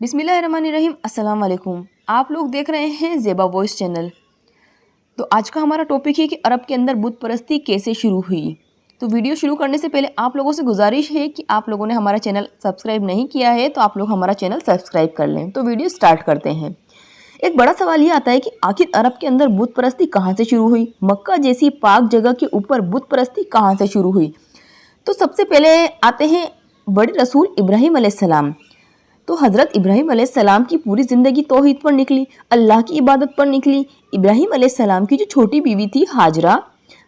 बिस्मिल्लाहिर्रहमानिर्रहीम। अस्सलाम वालेकुम। आप लोग देख रहे हैं ज़ेबा वॉइस चैनल। तो आज का हमारा टॉपिक है कि अरब के अंदर बुत परस्ती कैसे शुरू हुई। तो वीडियो शुरू करने से पहले आप लोगों से गुजारिश है कि आप लोगों ने हमारा चैनल सब्सक्राइब नहीं किया है तो आप लोग हमारा चैनल सब्सक्राइब कर लें। तो वीडियो स्टार्ट करते हैं। एक बड़ा सवाल ये आता है कि आखिर अरब के अंदर बुत परस्ती कहाँ से शुरू हुई, मक्का जैसी पाक जगह के ऊपर बुत परस्ती कहाँ से शुरू हुई। तो सबसे पहले आते हैं बड़े रसूल इब्राहिम अलैहिस्सलाम। तो हज़रत इब्राहिम अलैहिस्सलाम की पूरी ज़िंदगी तौहीद पर निकली, अल्लाह की इबादत पर निकली। इब्राहिम अलैहिस्सलाम की जो छोटी बीवी थी हाजरा,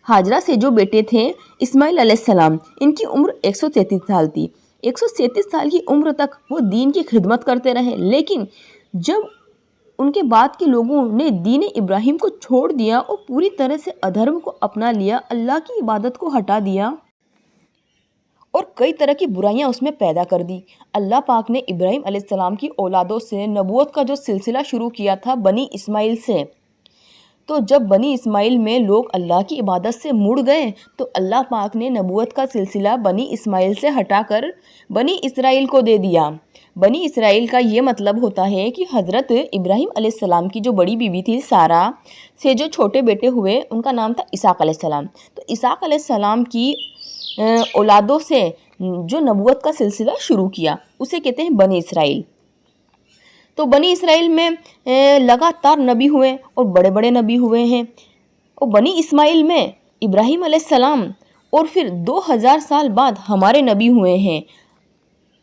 हाजरा से जो बेटे थे इस्माइल अलैहिस्सलाम, इनकी उम्र 133 साल थी। 137 साल की उम्र तक वो दीन की खिदमत करते रहे, लेकिन जब उनके बाद के लोगों ने दीन इब्राहिम को छोड़ दिया और पूरी तरह से अधर्म को अपना लिया, अल्लाह की इबादत को हटा दिया और कई तरह की बुराइयां उसमें पैदा कर दी। अल्लाह पाक ने इब्राहिम अलैहिस्सलाम की औलादों से नबूवत का जो सिलसिला शुरू किया था बनी इस्माइल से। तो जब बनी इस्माइल में लोग अल्लाह की इबादत से मुड़ गए तो अल्लाह पाक ने नबूवत का सिलसिला बनी इस्माइल से हटाकर बनी इसराइल को दे दिया। बनी इसराइल का ये मतलब होता है कि हज़रत इब्राहिम अलैहिस्सलाम की जो बड़ी बीवी थी सारा से जो छोटे बेटे हुए उनका नाम था इसाक अलैहिस्सलाम। तो इसाक अलैहिस्सलाम की औलादों से जो नबूवत का सिलसिला शुरू किया उसे कहते हैं बनी इसराइल। तो बनी इसराइल में लगातार नबी हुए और बड़े बड़े नबी हुए हैं। और बनी इस्माइल में इब्राहिम अलैहिस्सलाम और फिर 2000 साल बाद हमारे नबी हुए हैं।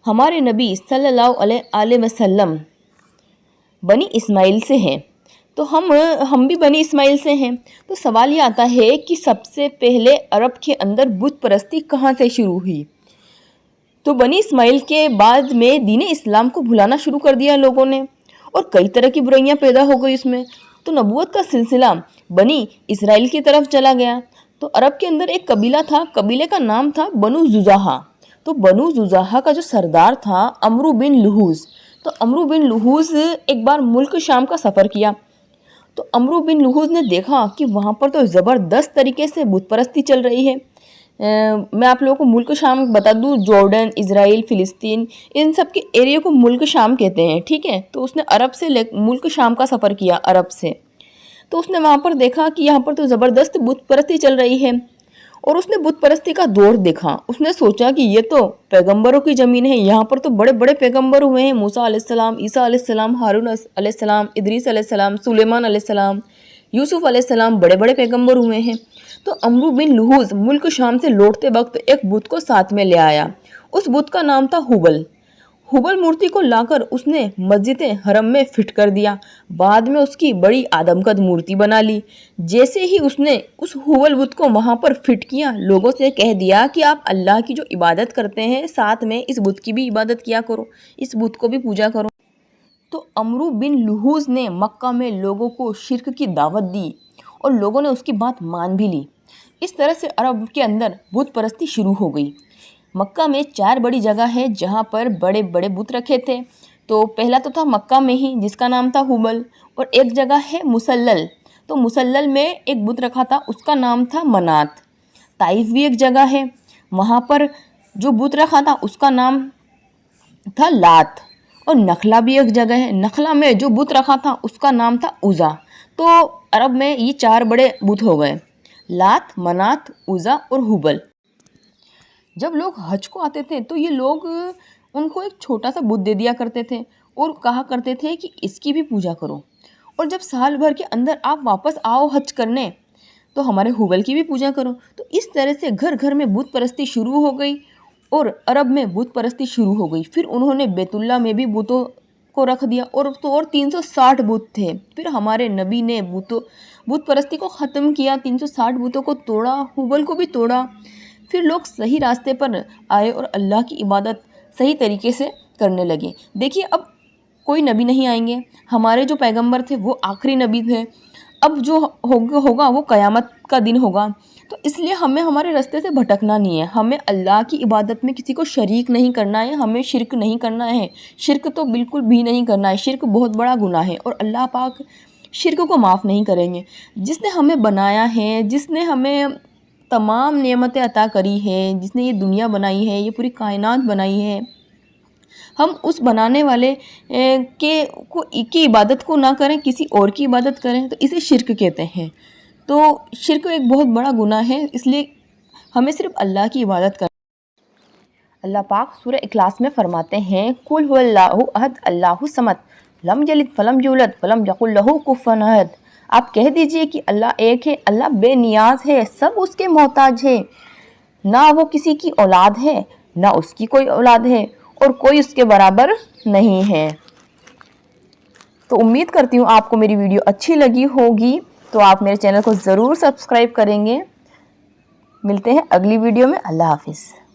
हमारे नबी सल्लल्लाहु अलैहि वसल्लम बनी इस्माइल से हैं। तो हम भी बनी इस्माइल से हैं। तो सवाल ये आता है कि सबसे पहले अरब के अंदर बुत परस्ती कहाँ से शुरू हुई। तो बनी इस्माइल के बाद में दीन इस्लाम को भुलाना शुरू कर दिया लोगों ने और कई तरह की बुराइयां पैदा हो गई उसमें। तो नबूवत का सिलसिला बनी इसराइल की तरफ चला गया। तो अरब के अंदर एक कबीला था, कबीले का नाम था बनु जुज़ाहा। तो बनु जुज़ाहा का जो सरदार था अमरू बिन लुहूज़। तो अमरू बिन लुहूज़ एक बार मुल्क शाम का सफ़र किया। तो अमरू बिन लुहूज़ ने देखा कि वहाँ पर तो ज़बरदस्त तरीके से बुत परस्ती चल रही है। मैं आप लोगों को मुल्क शाम बता दूँ, जॉर्डन, इज़राइल, फ़िलिस्तीन, इन सब के एरिया को मुल्क शाम कहते हैं, ठीक है। तो उसने अरब से मुल्क शाम का सफ़र किया अरब से। तो उसने वहाँ पर देखा कि यहाँ पर तो ज़बरदस्त बुत परस्ती चल रही है और उसने बुत परस्ती का दौर देखा। उसने सोचा कि ये तो पैगंबरों की ज़मीन है, यहाँ पर तो बड़े बड़े पैगंबर हुए हैं, मूसा अलैहिस्सलाम, ईसा अलैहिस्सलाम, हारून अलैहिस्सलाम, इदरीस अलैहिस्सलाम, सुलेमान अलैहिस्सलाम, यूसुफ अलैहिस्सलाम, बड़े बड़े पैगंबर हुए हैं। तो अमरू बिन लुहूज़ मुल्क शाम से लौटते वक्त एक बुत को साथ में ले आया। उस बुत का नाम था हुबल। हुबल मूर्ति को लाकर उसने मस्जिद हरम में फिट कर दिया। बाद में उसकी बड़ी आदमकद मूर्ति बना ली। जैसे ही उसने उस हुबल बुत को वहाँ पर फिट किया, लोगों से कह दिया कि आप अल्लाह की जो इबादत करते हैं साथ में इस बुत की भी इबादत किया करो, इस बुत को भी पूजा करो। तो अमरू बिन लुहूज़ ने मक्का में लोगों को शिर्क की दावत दी और लोगों ने उसकी बात मान भी ली। इस तरह से अरब के अंदर बुत परस्ती शुरू हो गई। मक्का में 4 बड़ी जगह है जहाँ पर बड़े बड़े बुत रखे थे। तो पहला तो था मक्का में ही जिसका नाम था हुबल, और एक जगह है मुसल्लल। तो मुसल्लल में एक बुत रखा था, उसका नाम था मनात। ताइफ भी एक जगह है, वहाँ पर जो बुत रखा था उसका नाम था लात। और नखला भी एक जगह है, नखला में जो बुत रखा था उसका नाम था उज़ा। तो अरब में ये 4 बड़े बुत हो गए, लात, मनात, उज़ा और हुबल। जब लोग हज को आते थे तो ये लोग उनको एक छोटा सा बुत दे दिया करते थे और कहा करते थे कि इसकी भी पूजा करो, और जब साल भर के अंदर आप वापस आओ हज करने तो हमारे हुबल की भी पूजा करो। तो इस तरह से घर घर में बुत परस्ती शुरू हो गई और अरब में बुत परस्ती शुरू हो गई। फिर उन्होंने बैतुल्ला में भी बुतों को रख दिया और 360 बुत थे। फिर हमारे नबी ने बुत परस्ती को ख़त्म किया, 360 बुतों को तोड़ा, हुबल को भी तोड़ा। फिर लोग सही रास्ते पर आए और अल्लाह की इबादत सही तरीके से करने लगे। देखिए अब कोई नबी नहीं आएंगे, हमारे जो पैगंबर थे वो आखिरी नबी थे। अब जो होगा वो क़यामत का दिन होगा। तो इसलिए हमें हमारे रास्ते से भटकना नहीं है, हमें अल्लाह की इबादत में किसी को शरीक नहीं करना है, हमें शिरक नहीं करना है। शिरक तो बिल्कुल भी नहीं करना है, शिरक बहुत बड़ा गुनाह है और अल्लाह पाक शिरक को माफ़ नहीं करेंगे। जिसने हमें बनाया है, जिसने हमें तमाम नेमतें अता करी है, जिसने ये दुनिया बनाई है, ये पूरी कायनात बनाई है, ہم اس بنانے والے کی عبادت کو نہ کریں، کسی اور کی عبادت کریں، تو اسے شرک کہتے ہیں۔ تو شرک ایک بہت بڑا گناہ ہے، اس لیے ہمیں صرف اللہ کی عبادت کریں۔ اللہ پاک سورہ اخلاص میں فرماتے ہیں قُلْ هُوَ اللَّهُ احد اللہ الصمد لم یلد فلم یولد ولم یکن لہ کفوا احد۔ آپ کہہ دیجئے کہ اللہ ایک ہے، اللہ بے نیاز ہے، سب اس کے محتاج ہے، نہ وہ کسی کی اولاد ہے، نہ اس کی کوئی اولاد ہے، اور کوئی اس کے برابر نہیں ہے۔ تو امید کرتی ہوں آپ کو میری ویڈیو اچھی لگی ہوگی، تو آپ میرے چینل کو ضرور سبسکرائب کریں گے۔ ملتے ہیں اگلی ویڈیو میں۔ اللہ حافظ۔